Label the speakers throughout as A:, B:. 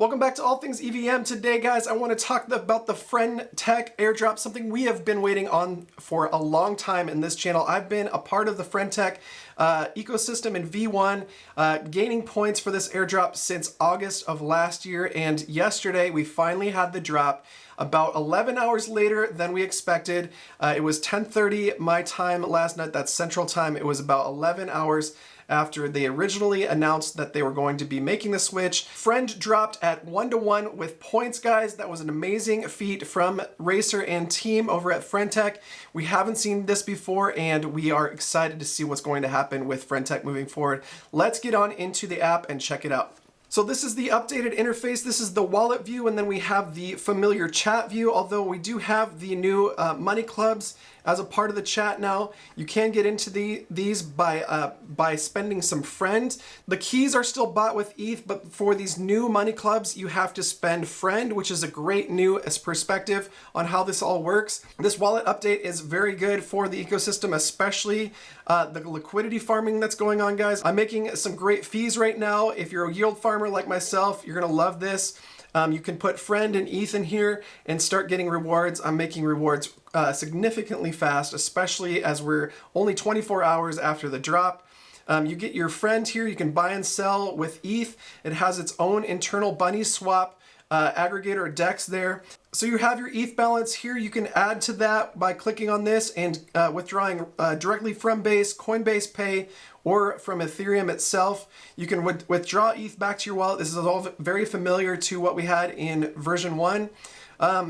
A: Welcome back to All Things EVM. Today, guys, I want to talk about the FriendTech Airdrop, something we have been waiting on for a long time in this channel. I've been a part of the FriendTech ecosystem in V1, gaining points for this airdrop since August of last year, and yesterday we finally had the drop. About 11 hours later than we expected. It was 10:30 my time last night, that's Central Time. It was about 11 hours after they originally announced that they were going to be making the switch. Friend dropped at 1-to-1 with points, guys. That was an amazing feat from Racer and team over at FriendTech. We haven't seen this before, and we are excited to see what's going to happen with FriendTech moving forward. Let's get on into the app and check it out. So this is the updated interface. This is the wallet view, and then we have the familiar chat view, although we do have the new money clubs as a part of the chat now. You can get into these by spending some Friend. The keys are still bought with ETH, but for these new money clubs, you have to spend Friend, which is a great new perspective on how this all works. This wallet update is very good for the ecosystem, especially the liquidity farming that's going on, guys. I'm making some great fees right now. If you're a yield farmer like myself, you're gonna love this. You can put Friend and ETH in here and start getting rewards. I'm making rewards significantly fast, especially as we're only 24 hours after the drop. You get your Friend here. You can buy and sell with ETH. It has its own internal bunny swap aggregator DEX there. So you have your ETH balance here. You can add to that by clicking on this and withdrawing directly from Base, Coinbase Pay, or from Ethereum itself. You can withdraw ETH back to your wallet. This is all very familiar to what we had in version 1.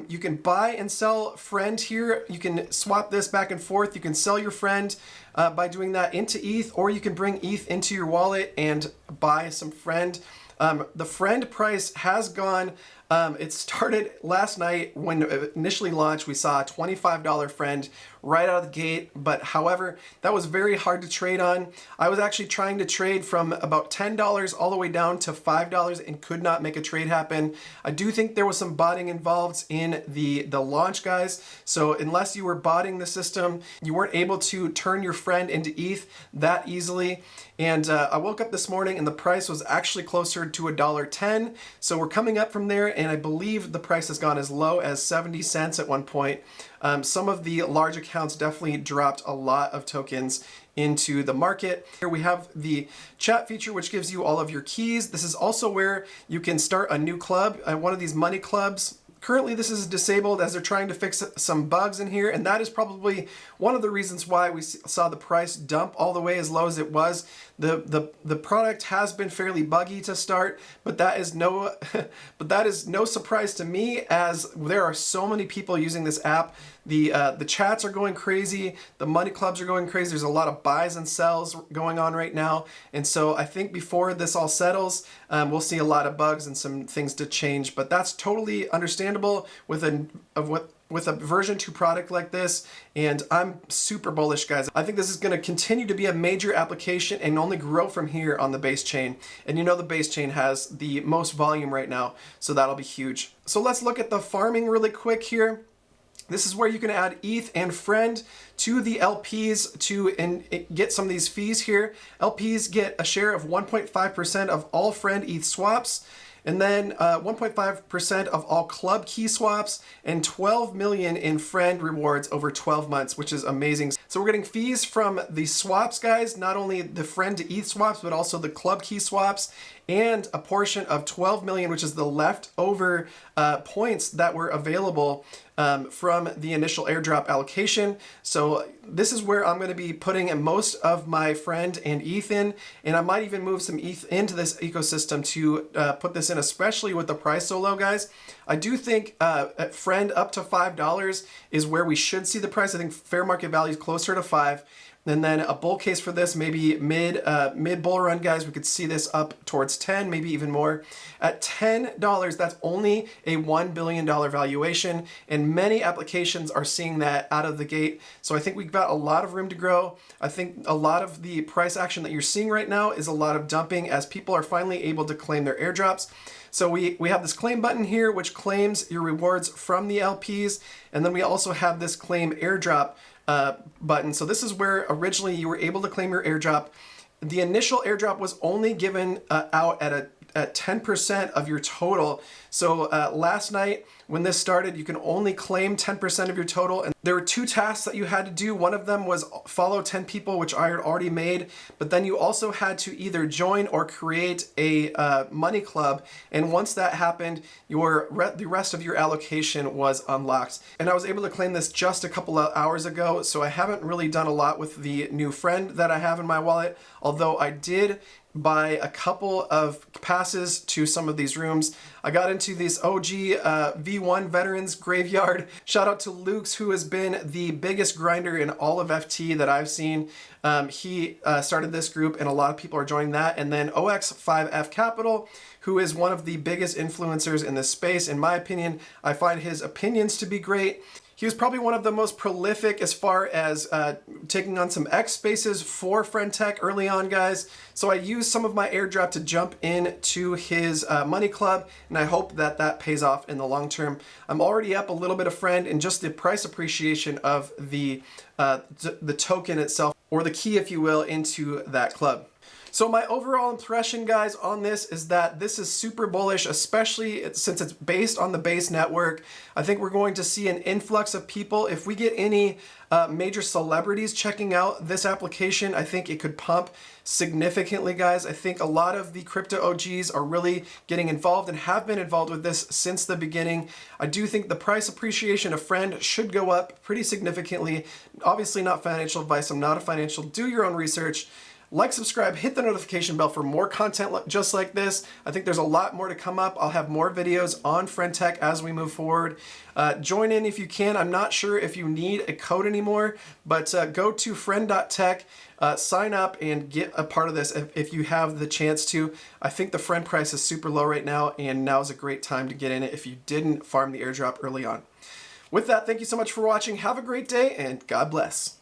A: You can buy and sell Friend here. You can swap this back and forth. You can sell your Friend by doing that into ETH, or you can bring ETH into your wallet and buy some Friend. The Friend price has gone, it started last night when it initially launched. We saw a $25 Friend right out of the gate, but however, that was very hard to trade on. I was actually trying to trade from about $10 all the way down to $5 and could not make a trade happen. I do think there was some botting involved in the launch, guys. So unless you were botting the system, you weren't able to turn your Friend into ETH that easily. And I woke up this morning and the price was actually closer to $1.10. So we're coming up from there, and I believe the price has gone as low as 70 cents at one point. Some of the large accounts definitely dropped a lot of tokens into the market. Here we have the chat feature, which gives you all of your keys. This is also where you can start a new club, one of these money clubs. Currently, this is disabled as they're trying to fix some bugs in here, and that is probably one of the reasons why we saw the price dump all the way as low as it was. The product has been fairly buggy to start, but that is no surprise to me, as there are so many people using this app. The chats are going crazy, the money clubs are going crazy. There's a lot of buys and sells going on right now, and so I think before this all settles, we'll see a lot of bugs and some things to change. But that's totally understandable with a version 2 product like this, and I'm super bullish, guys. I think this is going to continue to be a major application and only grow from here on the base chain. And you know the base chain has the most volume right now, so that'll be huge. So let's look at the farming really quick here. This is where you can add ETH and Friend to the LPs and get some of these fees here. LPs get a share of 1.5% of all Friend ETH swaps, and then 1.5% of all club key swaps, and 12 million in Friend rewards over 12 months, which is amazing. So we're getting fees from the swaps, guys, not only the Friend to ETH swaps, but also the club key swaps, and a portion of 12 million, which is the leftover points that were available from the initial airdrop allocation. So this is where I'm going to be putting most of my Friend and ETH in, and I might even move some ETH into this ecosystem to put this in, especially with the price so low, guys. I do think at Friend up to $5 is where we should see the price. I think fair market value is closer to 5. And then a bull case for this, maybe mid bull run, guys, we could see this up towards 10, maybe even more. At $10, that's only a $1 billion valuation, and many applications are seeing that out of the gate. So I think we've got a lot of room to grow. I think a lot of the price action that you're seeing right now is a lot of dumping as people are finally able to claim their airdrops. So we have this claim button here, which claims your rewards from the LPs, and then we also have this claim airdrop button. So this is where originally you were able to claim your airdrop. The initial airdrop was only given out at at 10% of your total. So last night when this started, you can only claim 10% of your total. And there were 2 tasks that you had to do. One of them was follow 10 people, which I had already made. But then you also had to either join or create a money club. And once that happened, the rest of your allocation was unlocked. And I was able to claim this just a couple of hours ago. So I haven't really done a lot with the new friend that I have in my wallet, although I did buy a couple of passes to some of these rooms. I got into this OG V1 Veterans Graveyard. Shout out to Luke's, who has been the biggest grinder in all of FT that I've seen. He started this group and a lot of people are joining that. And then OX5F Capital, who is one of the biggest influencers in this space. In my opinion, I find his opinions to be great. He was probably one of the most prolific as far as taking on some X spaces for FriendTech early on, guys. So I used some of my airdrop to jump into his money club, and I hope that that pays off in the long term. I'm already up a little bit of friend, and just the price appreciation of the token itself, or the key, if you will, into that club. So my overall impression, guys, on this is that this is super bullish, especially since it's based on the base network. I think we're going to see an influx of people. If we get any major celebrities checking out this application, I think it could pump significantly, guys. I think a lot of the crypto OGs are really getting involved and have been involved with this since the beginning. I do think the price appreciation of Friend should go up pretty significantly. Obviously not financial advice. I'm not a financial. Do your own research. Like, subscribe, hit the notification bell for more content just like this. I think there's a lot more to come up. I'll have more videos on FriendTech as we move forward. Join in if you can. I'm not sure if you need a code anymore, but go to Friend.Tech, sign up and get a part of this if you have the chance to. I think the Friend price is super low right now, and now is a great time to get in it if you didn't farm the airdrop early on. With that, thank you so much for watching. Have a great day, and God bless.